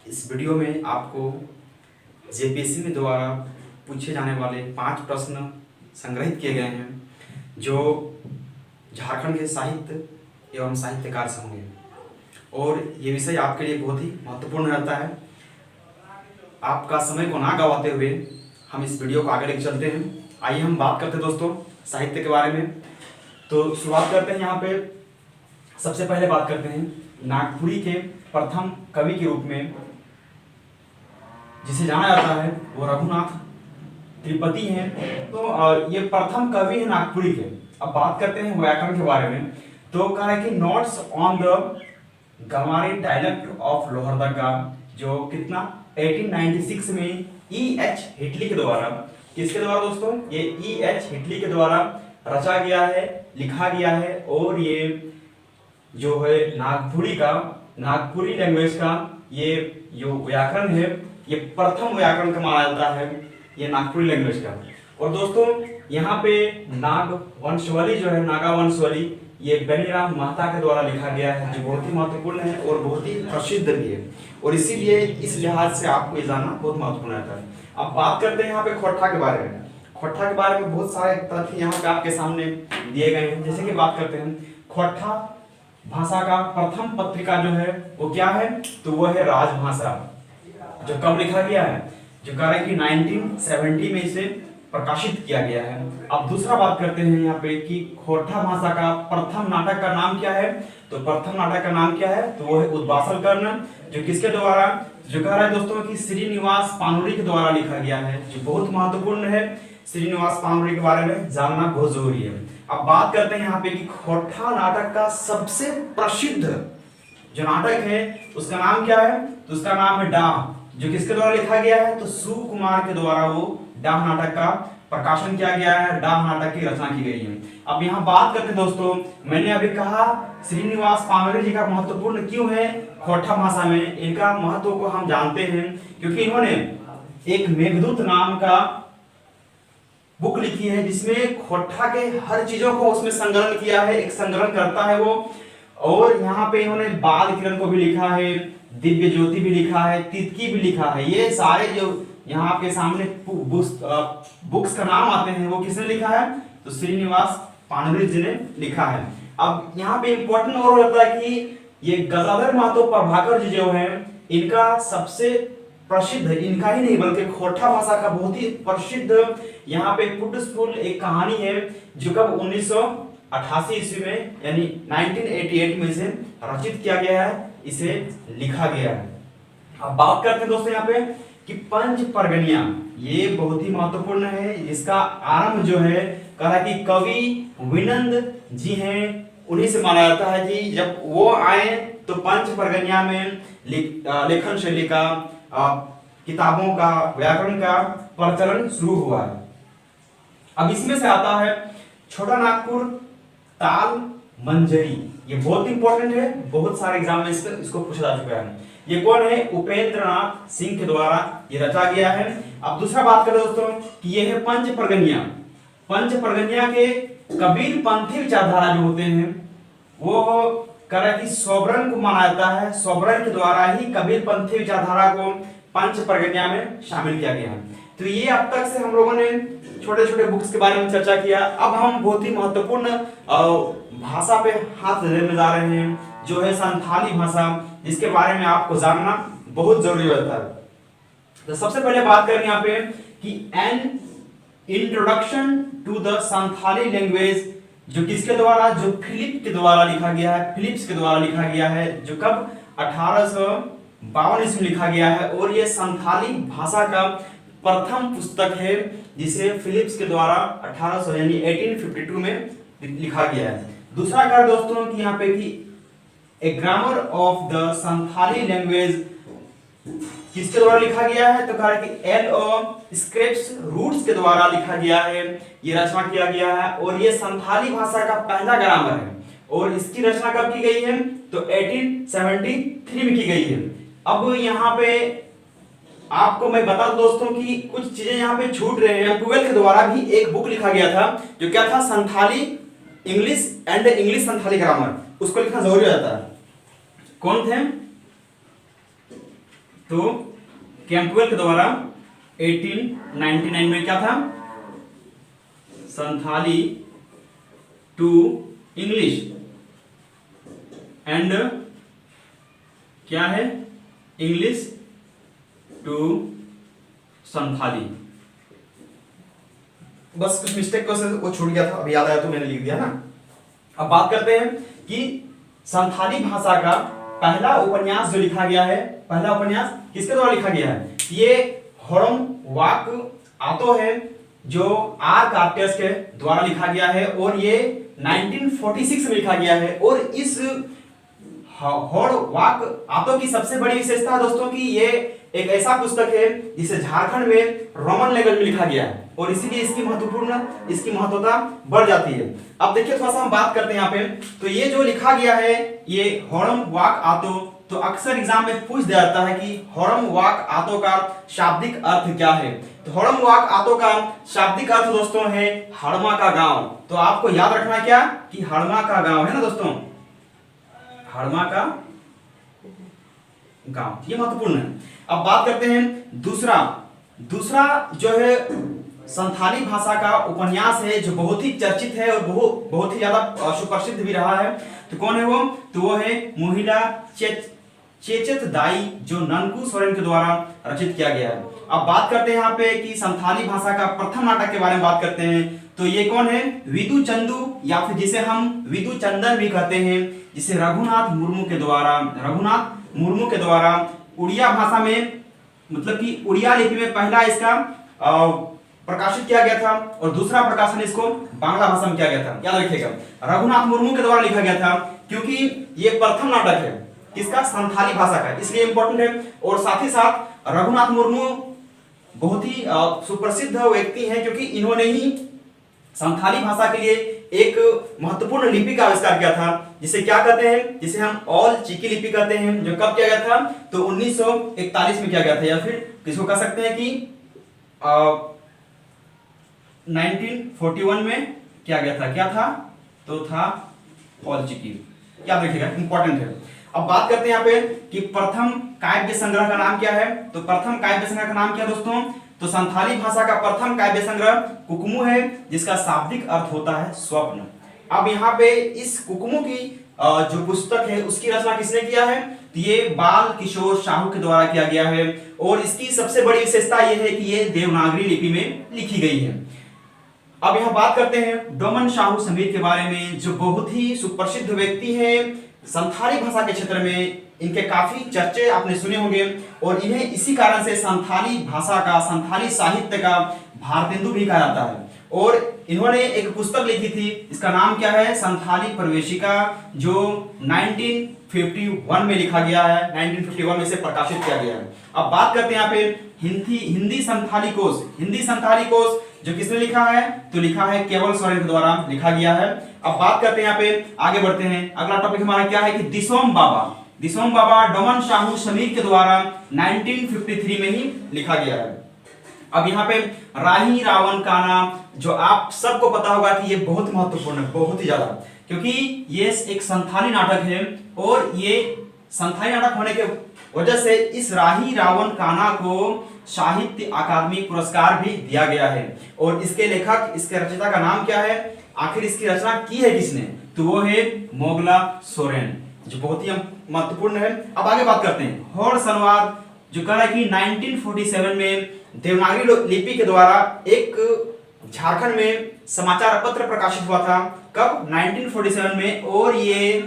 इस वीडियो में आपको जेपीएससी में द्वारा पूछे जाने वाले 5 प्रश्न संग्रहित किए गए हैं जो झारखंड के साहित्य एवं साहित्यकार से होंगे और ये विषय आपके लिए बहुत ही महत्वपूर्ण रहता है। आपका समय को ना गवाते हुए हम इस वीडियो को आगे लेकर चलते हैं। आइए हम बात करते हैं दोस्तों साहित्य के बारे में। तो शुरुआत करते हैं। यहाँ पे सबसे पहले बात करते हैं नागपुरी के प्रथम कवि के रूप में जिसे जाना जाता है वो रघुनाथ त्रिपाठी हैं। तो ये प्रथम कवि है नागपुरी के। अब बात करते हैं व्याकरण के बारे में। तो कहा है कि notes on the Ganwari dialect of Lohardaga, जो कितना 1896 में E.H. हिटली के द्वारा, किसके द्वारा दोस्तों? ये E.H. हिटली के द्वारा रचा गया है, लिखा गया है। और ये जो है नागपुरी लैंग्वेज का ये जो व्याकरण है ये प्रथम व्याकरण का माना जाता है, ये नागपुरी लैंग्वेज का। और दोस्तों यहाँ पे नागवंशवली जो है, नागावंशवली, ये बेनीराम मेहता के द्वारा लिखा गया है, जो बहुत ही महत्वपूर्ण है और बहुत ही प्रसिद्ध भी है। और इसीलिए इस लिहाज से आपको ये जानना बहुत महत्वपूर्ण रहता है। अब बात करते हैं यहाँ पे खोट्ठा के बारे में। खोट्ठा के बारे में बहुत सारे तथ्य यहाँ पे आपके सामने दिए गए हैं। जैसे कि बात करते हैं खोट्ठा भाषा का प्रथम पत्रिका जो है वो क्या है? तो वो है राजभाषा, जो कब लिखा गया है? जो कह रहा है कि 1970 में इसे प्रकाशित किया गया है। अब दूसरा बात करते हैं यहाँ पे कि खोट्ठा भाषा का प्रथम नाटक का नाम क्या है? तो प्रथम नाटक का नाम क्या है? तो वो है उद्वासल कर्ण, जो किसके द्वारा, जो कह रहा है दोस्तों कि श्रीनिवास पानुरी के द्वारा लिखा गया है, जो बहुत महत्वपूर्ण है। श्रीनिवास पानुरी के बारे में जानना बहुत जरूरी है। अब बात करते हैं यहाँ पे कि खोट्ठा नाटक का सबसे प्रसिद्ध जो नाटक है उसका नाम क्या है? तो उसका नाम है डाह, जो किसके द्वारा लिखा गया है? तो सुकुमार के द्वारा वो डाह नाटक का प्रकाशन किया गया है, डाह नाटक की रचना की गई है। अब यहाँ बात करते हैं दोस्तों, मैंने अभी कहा श्रीनिवास पानुरी जी का महत्वपूर्ण क्यों है खोट्ठा भाषा में। इनका महत्व को हम जानते हैं क्योंकि इन्होंने एक मेघदूत नाम का बुक लिखी है जिसमें खोट्ठा के हर चीजों को उसमें संकलन किया है, एक संकलन करता है वो। और यहाँ पे इन्होंने बाल किरण को भी लिखा है, दिव्य ज्योति भी लिखा है, तितकी भी लिखा है। ये सारे जो यहाँ आपके सामने बुक्स का नाम आते हैं वो किसने लिखा है? तो श्रीनिवास पानुरी जी ने लिखा है। अब यहाँ पे इंपॉर्टेंट और होता है कि ये गदाधर महतो प्रभाकर जी जो है इनका सबसे प्रसिद्ध, इनका ही नहीं बल्कि खोट्ठा भाषा का बहुत ही प्रसिद्ध यहाँ पे पुटस्फुल एक कहानी है जो कब 1988 ईस्वी में यानी 1988 में इसे रचित किया गया है, इसे लिखा गया है। अब बात करते हैं दोस्तों यहाँ पे कि पंच परगनिया, ये बहुत ही महत्वपूर्ण है। इसका आरंभ जो है कहा कि कवि विनंद जी हैं, उन्हीं से माना जाता है कि जब वो आए तो पंच परगनिया में लेखन शैली का, किताबों का, व्याकरण का प्रचलन शुरू हुआ है। अब इसमें से आता है छोटा नागपुर ताल मंजरी, ये बहुत इंपॉर्टेंट है, बहुत सारे एग्जाम में इसको पूछा जा चुका है। ये कौन है? उपेंद्र नाथ सिंह के द्वारा ये रचा गया है। अब दूसरा बात करें दोस्तों कि ये है पंच परगनिया। पंच परगनिया के कबीर पंथी विचारधारा जो होते हैं वो कह रहा है कि सोबरन को माना जाता है, सोबरन के द्वारा ही कबीर पंथी विचारधारा को पंच परगनिया में शामिल किया गया है। तो ये अब तक से हम लोगों ने छोटे छोटे बुक्स के बारे में चर्चा किया। अब हम बहुत ही महत्वपूर्ण भाषा पे हाथ देने जा रहे हैं जो है संथाली भाषा, जिसके बारे में आपको जानना बहुत जरूरी होता है। तो सबसे पहले बात करें यहाँ पे कि an introduction to the Santhali language, जो किसके द्वारा, जो फिलिप के द्वारा लिखा गया है, फिलिप्स के द्वारा लिखा गया है, जो कब 1852 ईस्वी में लिखा गया है। और ये संथाली भाषा का प्रथम पुस्तक है जिसे फिलिप्स के द्वारा 1800 यानी 1852 में लिखा गया है। दूसरा कार्य दोस्तों कि यहाँ पे कि a grammar of the Santhali language किसके द्वारा लिखा गया है? तो कहा कि L.O. स्क्रिप्स रूट्स के द्वारा लिखा गया है, ये रचना किया गया है। और ये संथाली भाषा का पहला ग्रामर है और इसकी रचना कब की गई है? तो 1873 में की गई है। अब यहाँ पे आपको मैं बता दूं दोस्तों कि कुछ चीजें यहाँ पे छूट रहे हैं। 12 के द्वारा भी एक बुक लिखा गया था जो क्या था? Santhali English and English Santhali grammar, उसको लिखना जरूरी रहता है। कौन थे? तो कैंपबेल के द्वारा 1899 में क्या था, संथाली टू इंग्लिश एंड क्या है, इंग्लिश टू संथाली। बस कुछ मिस्टेक वो छूट गया था, अभी याद आया तो मैंने लिख दिया ना। अब बात करते हैं कि संथाली भाषा का पहला उपन्यास जो लिखा गया है, पहला उपन्यास किसके द्वारा लिखा गया है, ये हॉरम वाक आतो है जो आर कार्टेस के द्वारा लिखा गया है और ये 1946 में लिखा गया है। और इस हॉर वाक आतो की सबसे बड़ी विशेषता दोस्तों की ये एक ऐसा पुस्तक है जिसे झारखंड में रोमन लैंग्वेज में लिखा गया है और इसीलिए इसकी महत्वता बढ़ जाती है। अब देखिए थोड़ा सा हम बात करते हैं यहाँ पे, तो ये जो लिखा गया है ये हॉरम वाक आतो, तो अक्सर एग्जाम में पूछ दिया जाता है कि हॉरम वाक आतो का शाब्दिक अर्थ क्या है। तो हॉरम वाक आतो का शाब्दिक अर्थ दोस्तों है हड़मा का गांव। तो आपको याद रखना है क्या कि हड़मा का गांव है ना दोस्तों, हड़मा का गांव, ये महत्वपूर्ण है। अब बात करते हैं दूसरा जो है संथाली भाषा का उपन्यास है जो बहुत ही चर्चित है और बहुत ही ज्यादा सुप्रसिद्ध भी रहा है। तो कौन है वो, तो वो है मुहिला चेचत दाई जो ननकू सोरेन के द्वारा रचित किया गया है। अब बात करते हैं यहाँ पे कि संथाली भाषा का प्रथम नाटक के बारे में बात करते हैं, तो ये कौन है, विदु चंदू या फिर जिसे हम विदु चंदन भी कहते हैं, जिसे रघुनाथ मुर्मू के द्वारा उड़िया भाषा में मतलब कि उड़िया लिपि में पहला इसका प्रकाशित किया गया था और दूसरा प्रकाशन इसको बांग्ला भाषा में किया गया था। याद रखिएगा रघुनाथ मुर्मू के द्वारा लिखा गया था क्योंकि ये प्रथम नाटक है किसका, संथाली भाषा का, इसलिए इंपॉर्टेंट है। और साथ ही साथ रघुनाथ मुर्मू बहुत ही सुप्रसिद्ध व्यक्ति हैं क्योंकि इन्होंने ही संथाली भाषा के लिए एक महत्वपूर्ण लिपि का आविष्कार किया था जिसे क्या कहते हैं, जिसे हम ऑल चिकी लिपि कहते हैं, जो कब किया गया था, तो 1941 में किया गया था या फिर किसको कह सकते हैं कि 1941 में किया गया था। क्या था, तो था ऑल चिकी, याद रखिएगा इंपॉर्टेंट है। अब बात करते हैं यहाँ पे कि प्रथम काव्य संग्रह का नाम क्या है, तो प्रथम काव्य संग्रह का नाम क्या दोस्तों, तो संथाली भाषा का प्रथम काव्य संग्रह कुकमू है जिसका शाब्दिक अर्थ होता है स्वप्न। अब यहाँ पे इस कुकमू की जो पुस्तक है उसकी रचना किसने किया है, तो ये बाल किशोर साहू के द्वारा किया गया है और इसकी सबसे बड़ी विशेषता यह है कि ये देवनागरी लिपि में लिखी गई है। अब यहाँ बात करते हैं डोमन साहू समीर के बारे में जो बहुत ही सुप्रसिद्ध व्यक्ति है संथाली भाषा के क्षेत्र में, इनके काफी चर्चे आपने सुने होंगे और इन्हें इसी कारण से संथाली भाषा का, संथाली साहित्य का भारतेंदु भी कहा जाता है। और इन्होंने एक पुस्तक लिखी थी, इसका नाम क्या है, संथाली प्रवेशिका, जो 1951 में लिखा गया है, 1951 में से प्रकाशित किया गया है। अब बात करते हैं यहाँ पे हिंदी संथाली कोश जो किसने लिखा है, तो लिखा है केवल सोरेन के द्वारा लिखा गया है। अब बात करते हैं यहाँ पे, आगे बढ़ते हैं, अगला टॉपिक हमारा क्या है कि दिसोम बाबा डोमन साहू समीर के द्वारा 1953 में ही लिखा गया है। अब यहाँ पे राही रावण काना जो आप सबको पता होगा कि ये बहुत महत्वपूर्ण है, बहुत ही ज्यादा, क्योंकि ये एक संथाली नाटक है और ये संथाली नाटक होने के वजह से इस राही रावण काना को साहित्य अकादमी पुरस्कार भी दिया गया है। और इसके लेखक, इसके रचयिता का नाम क्या है, आखिर इसकी रचना की है किसने, तो वो है मोगला सोरेन, जो बहुत ही महत्वपूर्ण है। अब आगे बात करते हैं हॉर संवाद, जो कह रहा है कि 1947 में देवनागरी लिपि के द्वारा एक झारखंड में समाचार पत्र प्रकाशित हुआ था। कब, 1947 में, और ये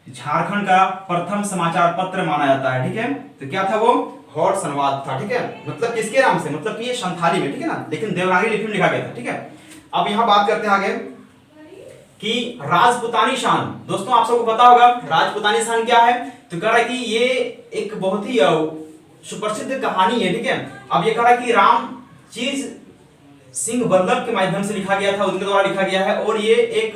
झारखंड का प्रथम समाचार पत्र माना जाता है। ठीक है, तो क्या था वो, हॉर संवाद था। ठीक है, मतलब किसके नाम से, मतलब कि ये संथाली में, ठीक है ना, लेकिन देवनागरी लिपि में लिखा गया था। ठीक है, अब यहाँ बात करते हैं आगे कि राजपुतानी शान। दोस्तों आप सबको पता होगा राजपुतानी शान क्या है, तो कह रहा है कि ये एक बहुत ही सुप्रसिद्ध कहानी है। ठीक है, अब ये कह रहा है कि रामचीज सिंह बल्लभ के माध्यम से लिखा गया था, उनके द्वारा लिखा गया है और ये एक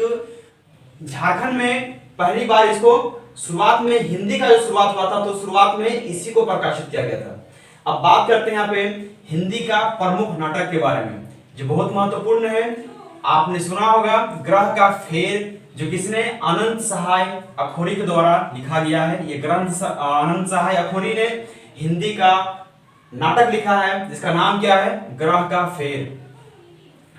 झारखंड में पहली बार इसको शुरुआत में हिंदी का जो शुरुआत हुआ था, तो शुरुआत में इसी को प्रकाशित किया गया था। अब बात करते हैं यहाँ पे हिंदी का प्रमुख नाटक के बारे में जो बहुत महत्वपूर्ण है। आपने सुना होगा ग्रह का फेर, जो किसने, अनंत सहाय अखोरी के द्वारा लिखा गया है। ये ग्रंथ अनंत सहाय अखोरी ने हिंदी का नाटक लिखा है जिसका नाम क्या है, ग्रह का फेर।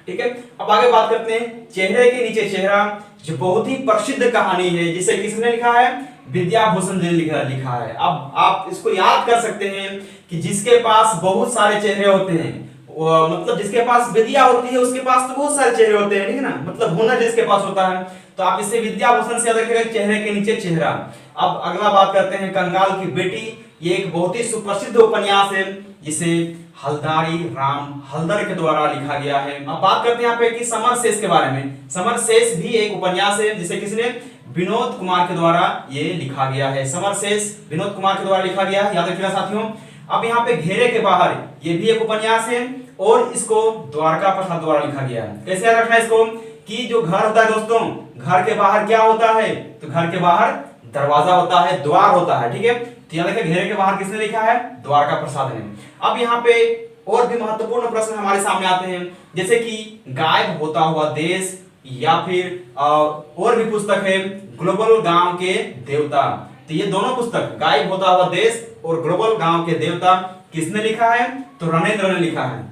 ठीक है, अब आगे बात करते हैं चेहरे के नीचे चेहरा, जो बहुत ही प्रसिद्ध कहानी है, जिसे किसने लिखा है, विद्याभूषण ने लिखा है। अब आप इसको याद कर सकते हैं कि जिसके पास बहुत सारे चेहरे होते हैं, मतलब जिसके पास विद्या होती है उसके पास तो बहुत सारे चेहरे होते हैं, ठीक है ना, मतलब हुनर जिसके पास होता है, तो आप इसे विद्याभूषण से याद रखिएगा, चेहरे के नीचे चेहरा। अब अगला बात करते हैं कंगाल की बेटी। ये एक बहुत ही सुप्रसिद्ध उपन्यास है जिसे हलदारी राम हलदर के द्वारा लिखा गया है। अब बात करते हैं यहाँ पे कि समरसेस के बारे में। समरसेस भी एक उपन्यास है जिसे किसने, विनोद कुमार के द्वारा ये लिखा गया है। समरसेस विनोद कुमार के द्वारा लिखा गया है, याद रखिएगा साथियों। अब यहाँ पे घेरे के बाहर, ये भी एक उपन्यास है और इसको द्वारका प्रसाद द्वारा लिखा गया है। कैसे याद रखना है इसको, कि जो घर होता है दोस्तों, घर के बाहर क्या होता है, तो घर के बाहर दरवाजा होता है, द्वार होता है, ठीक है। तो याद रखिए घेरे के बाहर किसने लिखा है, द्वारका प्रसाद ने। अब यहाँ पे और भी महत्वपूर्ण प्रश्न हमारे सामने आते हैं, जैसे कि गायब होता हुआ देश, या फिर और भी पुस्तक है ग्लोबल गांव के देवता। तो ये दोनों पुस्तक, गायब होता हुआ देश और ग्लोबल गांव के देवता, किसने लिखा है, तो रणेंद्र ने लिखा है।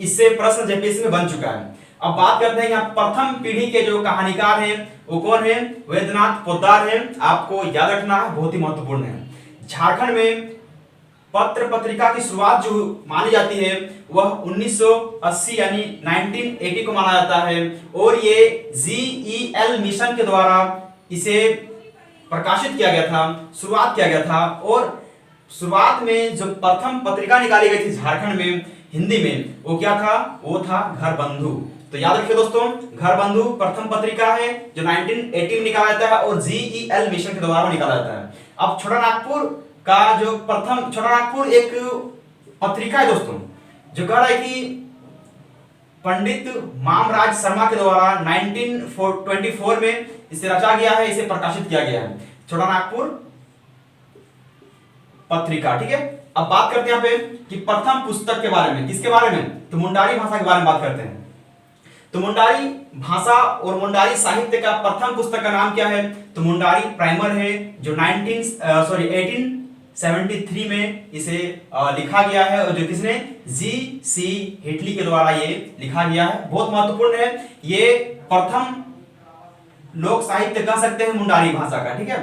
इससे प्रश्न जेपीएससी में बन चुका है। अब बात करते हैं यहाँ प्रथम पीढ़ी के जो कहानीकार हैं वो कौन है, वैद्यनाथ पोद्दार है। आपको याद रखना है, बहुत ही महत्वपूर्ण है। झारखंड में पत्र पत्रिका की शुरुआत जो मानी जाती है वह 1980 यानी 1980 को माना जाता है, और ये GEL मिशन के द्वारा इसे प्रकाशित किया गया था, शुरुआत किया गया था। और शुरुआत में जो प्रथम पत्रिका निकाली गई थी झारखंड में हिंदी में, वो क्या था, वो था घर बंधु। तो याद रखिए दोस्तों, घर बंधु प्रथम पत्रिका है जो 1980 में निकाला जाता है और GEL मिशन के द्वारा निकाला जाता है। अब छोटा नागपुर का जो प्रथम, छोटा नागपुर एक पत्रिका है दोस्तों, जो कह रहा है कि पंडित मामराज शर्मा के द्वारा 1924 में इसे रचा गया है, इसे प्रकाशित किया गया है, छोटा नागपुर पत्रिका। ठीक है, अब बात करते हैं यहाँ पे कि प्रथम पुस्तक के बारे में, किसके बारे में, तो मुंडारी भाषा के बारे में बात करते हैं। तो मुंडारी भाषा और मुंडारी साहित्य का प्रथम पुस्तक का नाम क्या है, तो मुंडारी प्राइमर है, जो 1873 में इसे लिखा गया है, और जो किसने, GC हिटली के द्वारा ये लिखा गया है। बहुत महत्वपूर्ण है, ये प्रथम लोक साहित्य कह सकते हैं मुंडारी भाषा का। ठीक है,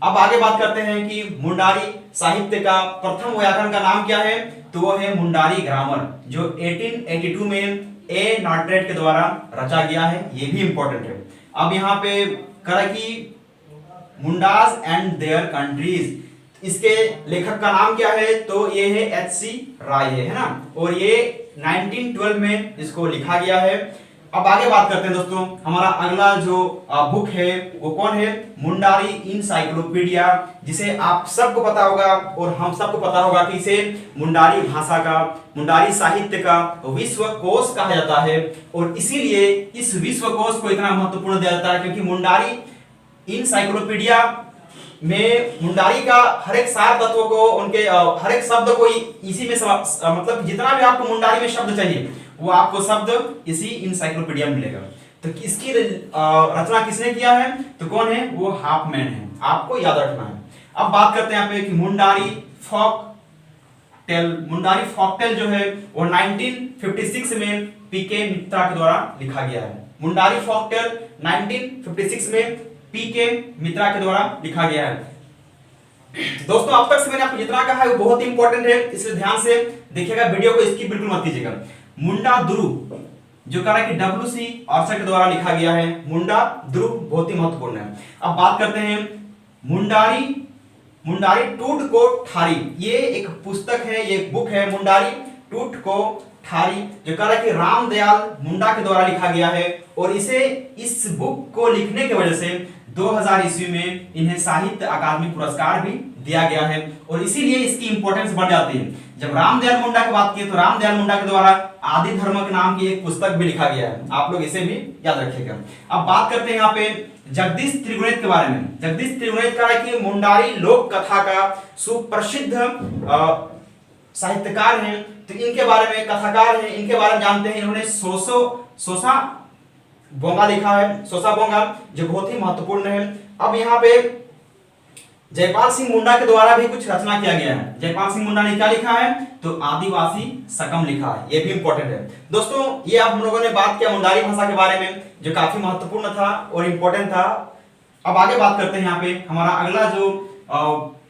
अब आगे बात करते हैं कि मुंडारी साहित्य का प्रथम व्याकरण का नाम क्या है, तो वो है मुंडारी ग्रामर, जो 1882 में ए नॉर्ट्रेट के द्वारा रचा गया है। ये भी इंपॉर्टेंट है। अब यहाँ पे करा कि मुंडास एंड देयर कंट्रीज, इसके लेखक का नाम क्या है, तो ये है HC राय है ना, और ये 1912 में इसको लिखा गया है। अब आगे बात करते हैं दोस्तों, हमारा अगला जो बुक है वो कौन है, मुंडारी इनसाइक्लोपीडिया, जिसे आप सबको पता होगा और हम सबको पता होगा कि इसे मुंडारी भाषा का, मुंडारी साहित्य का विश्व कोश कहा जाता है। और इसीलिए इस विश्व कोश को इतना महत्वपूर्ण दिया जाता है क्योंकि मुंडारी इनसाइक्लोपीडिया में मुंडारी का हर एक सार तत्व को, उनके हर एक शब्द को इसी में मतलब जितना भी आपको मुंडारी में शब्द चाहिए वो आपको शब्द इसी इनसाइक्लोपीडिया में मिलेगा। तो इसकी रचना किसने किया है, तो कौन है, वो हाफमैन है, आपको याद रखना है। अब बात करते हैं यहाँ पे कि मुंडारी फोक टेल जो है वो 1956 में पीके मित्रा के द्वारा लिखा गया है। मुंडारी फोक टेल 1956 में पीके मित्रा के द्वारा लिखा गया है। दोस्तों अब तक से मैंने आपको जितना कहा है वो बहुत ही इंपॉर्टेंट है, इसलिए ध्यान से देखिएगा, वीडियो को स्किप बिल्कुल मत कीजिएगा। मुंडा ध्रुव जो कह रहा है कि WC ऑर्चर के द्वारा लिखा गया है, मुंडा ध्रुव बहुत ही महत्वपूर्ण है। अब बात करते हैं मुंडारी टूट को ठारी, ये एक पुस्तक है, ये एक बुक है, मुंडारी टूट को ठारी, जो कह रहा है कि रामदयाल मुंडा के द्वारा लिखा गया है। और इसे, इस बुक को लिखने की वजह से 2000 ईस्वी में इन्हें साहित्य अकादमी पुरस्कार भी दिया गया है, और इसीलिए इसकी इंपॉर्टेंस बढ़ जाती है। जब रामदयाल मुंडा की बात की तो रामदयाल मुंडा के द्वारा आदि धर्म के नाम की एक पुस्तक भी लिखा गया है, आप लोग इसे भी याद रखिएगा। अब बात करते हैं यहाँ पे जगदीश त्रिगुणित के बारे में। जगदीश त्रिगुणित का है कि मुंडारी लोक कथा का सुप्रसिद्ध साहित्यकार हैं, तो इनके बारे में, कथाकार हैं, इनके बारे में जानते हैं। इन्होंने सोसा बोंगा लिखा है, सोसा बोंगा, जो बहुत ही महत्वपूर्ण है। अब यहाँ पे जयपाल सिंह मुंडा के द्वारा भी कुछ रचना किया गया है। जयपाल सिंह मुंडा ने क्या लिखा है? तो आदिवासी सकम लिखा है। ये भी इंपॉर्टेंट है दोस्तों। ये आप हम लोगों ने बात किया मुंडारी भाषा के बारे में, जो काफी महत्वपूर्ण था और इंपॉर्टेंट था। अब आगे बात करते हैं। यहाँ पे हमारा अगला जो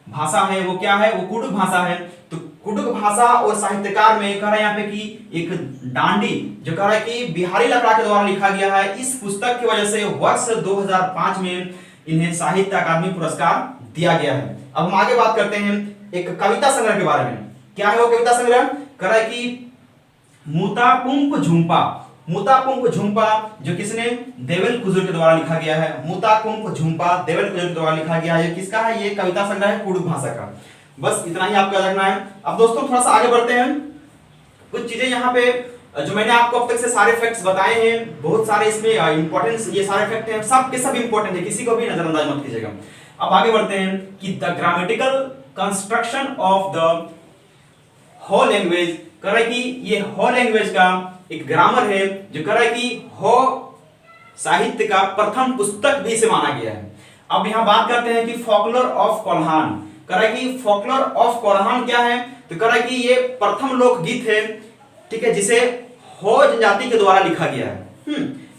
भाषा है वो क्या है? वो कुडुख भाषा है। तो कुडुख भाषा और साहित्यकार में कह रहा है यहाँ पे कि एक डांडी जो कह रहा है कि बिहारी लकड़ा के द्वारा लिखा गया है। इस पुस्तक की वजह से वर्ष 2005 में इन्हें साहित्य अकादमी पुरस्कार दिया गया है। अब हम आगे बात करते हैं एक कविता संग्रह के बारे में। क्या है वो कविता संग्रह? कह रहा है कि मुतापुंप झुंपा। मुतापुंप झुंपा जो किसने? देवेल कुजुर के द्वारा लिखा गया है। मुतापुंप झुंपा देवेल कुजुर के द्वारा लिखा गया है। किसका है? ये कविता संग्रह है कुडुख भाषा का। बस इतना ही आपको याद रखना है। अब दोस्तों थोड़ा सा आगे बढ़ते हैं। कुछ चीजें यहाँ पे जो मैंने आपको अब तक से सारे फैक्ट्स बताए हैं, बहुत सारे इसमें इंपॉर्टेंस, ये सारे फैक्ट हैं, सब के सब इंपॉर्टेंट है, किसी को भी नजरअंदाज मत कीजिएगा। अब आगे बढ़ते हैं कि the grammatical construction of the हो लैंग्वेज। कह रहा है कि ये हो लैंग्वेज का एक ग्रामर है जो कह रहा है कि हो साहित्य का प्रथम पुस्तक भी इसे माना गया है। अब यहां बात करते हैं कि फोकलोर ऑफ कोल्हान। कह रहा है कि फोकलोर ऑफ कोल्हान क्या है? तो कह रहा है कि ये प्रथम लोकगीत है, ठीक है, जिसे हो जनजाति के द्वारा लिखा गया है।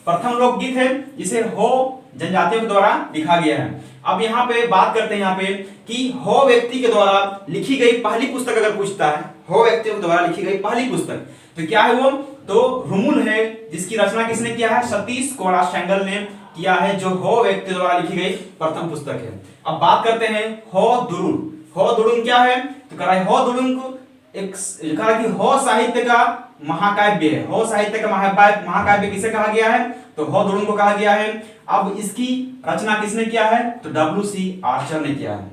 प्रथम लोकगीत है जिसे हो जनजातियों के द्वारा लिखा गया है। अब यहाँ पे बात करते हैं यहाँ पे कि हो व्यक्ति के द्वारा लिखी गई पहली पुस्तक अगर पूछता है, हो व्यक्तियों के द्वारा लिखी गई पहली पुस्तक, तो क्या है वो? तो रुमुल है, जिसकी रचना किसने किया है? सतीश कोड़ा सेंगल ने किया है, जो हो व्यक्ति द्वारा लिखी गई प्रथम पुस्तक है। अब बात करते हैं हो दुरुंग। हो दुरुंग क्या है? तो कह रहा है हो दुरुंग एक कह रहा है कि हो साहित्य का महाकाव्य है। हो साहित्य का महाकाव्य किसे कहा गया है? तो हो दुरुंग को कहा गया है। अब इसकी रचना किसने किया है? तो W.C. आर्चर ने किया है।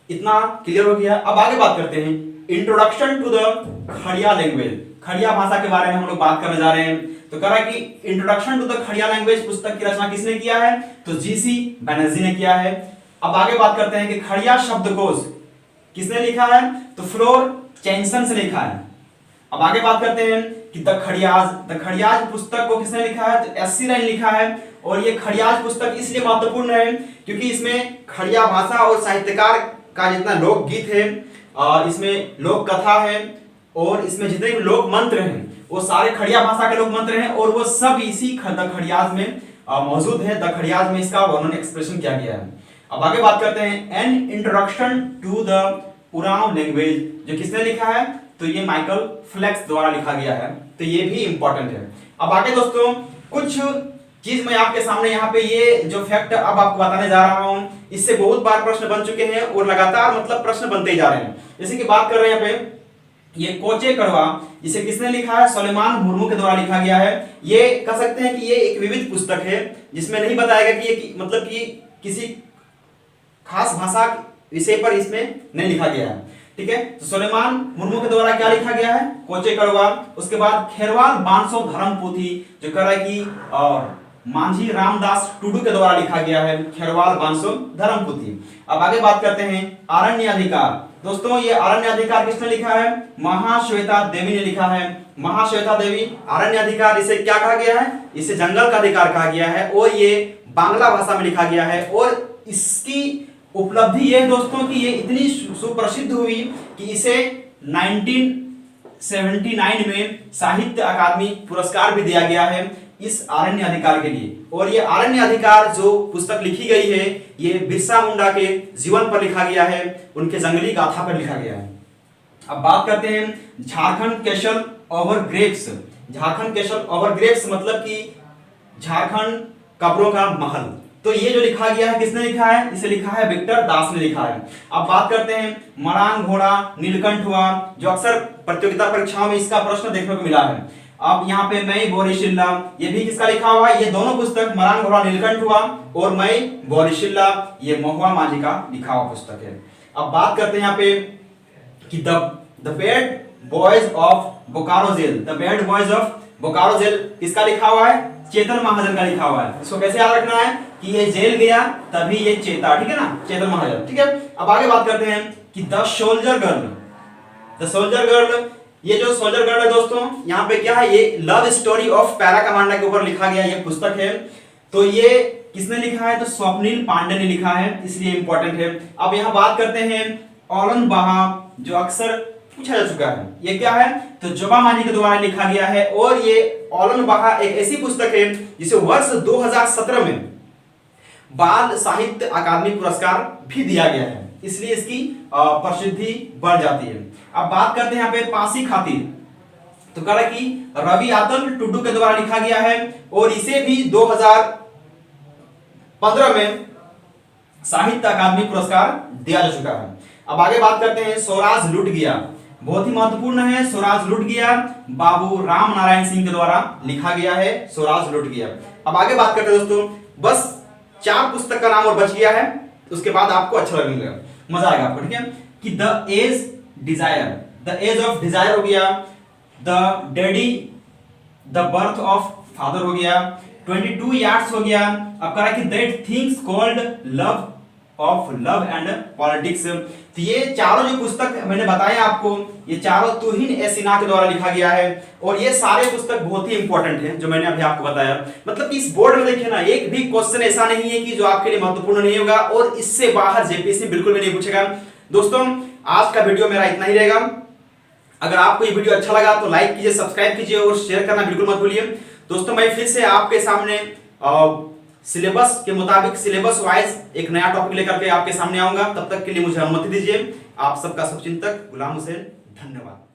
इतना क्लियर हो गया। अब आगे बात करते हैं introduction to the Kharia language. Kharia भाषा के बारे में हम लोग बात करने जा रहे हैं। तो कह रहा है कि introduction to the Kharia language पुस्तक की रचना किसने किया है? तो G.C. बनर्जी ने किया है। अब आगे बात करते हैं कि खड़िया शब्दकोश किसने लिखा है? तो फ्लोर चैंसन से लिखा है। अब आगे बात करते हैं कि द खड़ियाज पुस्तक को किसने लिखा है? तो S.C. राय ने लिखा है। और ये खड़ियाज पुस्तक इसलिए महत्वपूर्ण है क्योंकि इसमें खड़िया भाषा और साहित्यकार का जितना लोकगीत है, इसमें लोक कथा है, और इसमें जितने भी लोक मंत्र हैं वो सारे खड़िया भाषा के लोक मंत्र हैं, और वो सब इसी द खड़ियाज में मौजूद है। द खड़ियाज में इसका वर्णन एक्सप्रेशन किया गया है। अब आगे बात करते हैं an introduction to the Oraon language, जो किसने लिखा है? तो ये माइकल फ्लेक्स द्वारा लिखा गया है। तो ये भी इंपॉर्टेंट है। अब आगे दोस्तों कुछ चीज मैं आपके सामने यहाँ पे ये जो फैक्ट अब आपको बताने जा रहा हूं, इससे बहुत बार प्रश्न बन चुके हैं और लगातार मतलब प्रश्न बनते ही जा रहे हैं। जैसे कि बात कर रहे हैं यहाँ पे ये कोचे कड़वा, इसे किसने लिखा है? सुलेमान मुर्मू के द्वारा लिखा गया है। ये कह सकते हैं कि ये एक विविध पुस्तक है जिसमें नहीं बताया गया कि ये मतलब कि किसी खास भाषा विषय पर इसमें नहीं लिखा गया है, ठीक है। तो सुलेमान मुर्मू के द्वारा क्या लिखा गया है? कोचे कड़वा। उसके बाद खेरवाल बांसो धर्म पोथी, जो कह रहा है कि मांझी रामदास टुडू के द्वारा लिखा गया है, खेरवाल बांसो धर्म पोथी। अब आगे बात करते हैं आरण्य अधिकार। दोस्तों ये आरण्य अधिकार किसने लिखा है? महाश्वेता देवी ने लिखा है। महाश्वेता देवी आरण्य अधिकार, इसे क्या कहा गया है? इसे जंगल का अधिकार कहा गया है, और ये बांग्ला भाषा में लिखा गया है। और इसकी उपलब्धि ये दोस्तों कि ये इतनी सुप्रसिद्ध हुई कि इसे 1979 में साहित्य अकादमी पुरस्कार भी दिया गया है इस आरण्य अधिकार के लिए। और ये आरण्य अधिकार जो पुस्तक लिखी गई है ये बिरसा मुंडा के जीवन पर लिखा गया है, उनके जंगली गाथा पर लिखा गया है। अब बात करते हैं Jharkhand castle over grapes. Jharkhand castle over grapes मतलब कि झारखंड कब्रों का महल। तो ये जो लिखा गया है किसने लिखा है? इसे लिखा है विक्टर दास ने लिखा है। अब बात करते हैं मरान घोड़ा नीलकंठ हुआ, जो अक्सर प्रतियोगिता परीक्षाओं में इसका प्रश्न देखने को मिला है। अब यहाँ पे मई बोरिशिल्ला, ये भी किसका लिखा हुआ है? ये दोनों पुस्तक मरान घोड़ा नीलकंठ हुआ और मई बोरिशिल्ला ये महुआ माझी का लिखा हुआ पुस्तक है। अब बात करते हैं यहाँ पे कि the bad boys of Bokaro jail. The bad boys of Bokaro jail किसका लिखा हुआ है? चेतन महाजन का लिखा हुआ है। इसको कैसे याद रखना है कि ये जेल गया तभी ये चेता, ठीक है ना, चेतन महाजन, ठीक है। अब आगे बात करते हैं कि the soldier girl. The soldier girl, ये जो सोल्जर गर्ल है दोस्तों, यहाँ पे क्या है? ये love story of para commander के ऊपर लिखा गया ये पुस्तक है। तो ये किसने लिखा है? तो स्वप्निल पांडे ने लिखा है, इसलिए इंपॉर्टेंट है। अब यहाँ बात करते हैं औलन बहा, जो अक्सर पूछा जा चुका है। ये क्या है? तो जोबा मांझी के द्वारा लिखा गया है, और ये औलन बहा एक ऐसी पुस्तक है जिसे वर्ष 2017 में बाल साहित्य अकादमी पुरस्कार भी दिया गया है, इसलिए इसकी प्रसिद्धि बढ़ जाती है। अब बात करते हैं यहाँ पे पासी खातिर, तो कह रहा है कि रवि आतल टुडू के द्वारा लिखा गया है, और इसे भी 2015 में साहित्य अकादमी पुरस्कार दिया जा चुका है। अब आगे बात करते हैं स्वराज लुट गया, बहुत ही महत्वपूर्ण है। स्वराज लुट गया बाबू राम नारायण सिंह के द्वारा लिखा गया है, स्वराज लुट गया। अब आगे बात करते हैं दोस्तों, बस 4 पुस्तक का नाम और बच गया है, उसके बाद आपको अच्छा लगेगा, मजा आएगा आपको, ठीक है। कि the age desire, the age of desire हो गया, the daddy the birth of father हो गया, 22 यार्ड्स हो गया। अब कह रहा है कि that things called love of love and politics. तो ये चारों जो पुस्तक मैंने बताया आपको, ये चारों तुहिन ए सिन्हा के द्वारा लिखा गया है, और ये सारे पुस्तक बहुत ही इंपॉर्टेंट हैं जो मैंने अभी आपको बताया। मतलब इस बोर्ड में देखिए ना, एक भी क्वेश्चन ऐसा नहीं है कि जो आपके लिए महत्वपूर्ण नहीं होगा, और इससे बाहर जेपीएससी बिल्कुल भी नहीं पूछेगा। दोस्तों आज का वीडियो मेरा इतना ही रहेगा। अगर आपको ये वीडियो अच्छा लगा तो लाइक कीजिए, सब्सक्राइब कीजिए और शेयर करना बिल्कुल मत भूलिए। दोस्तों मैं फिर से आपके सामने सिलेबस के मुताबिक, सिलेबस वाइज एक नया टॉपिक लेकर के आपके सामने आऊंगा। तब तक के लिए मुझे अनुमति दीजिए। आप सबका शुभचिंतक गुलाम हुसैन, धन्यवाद।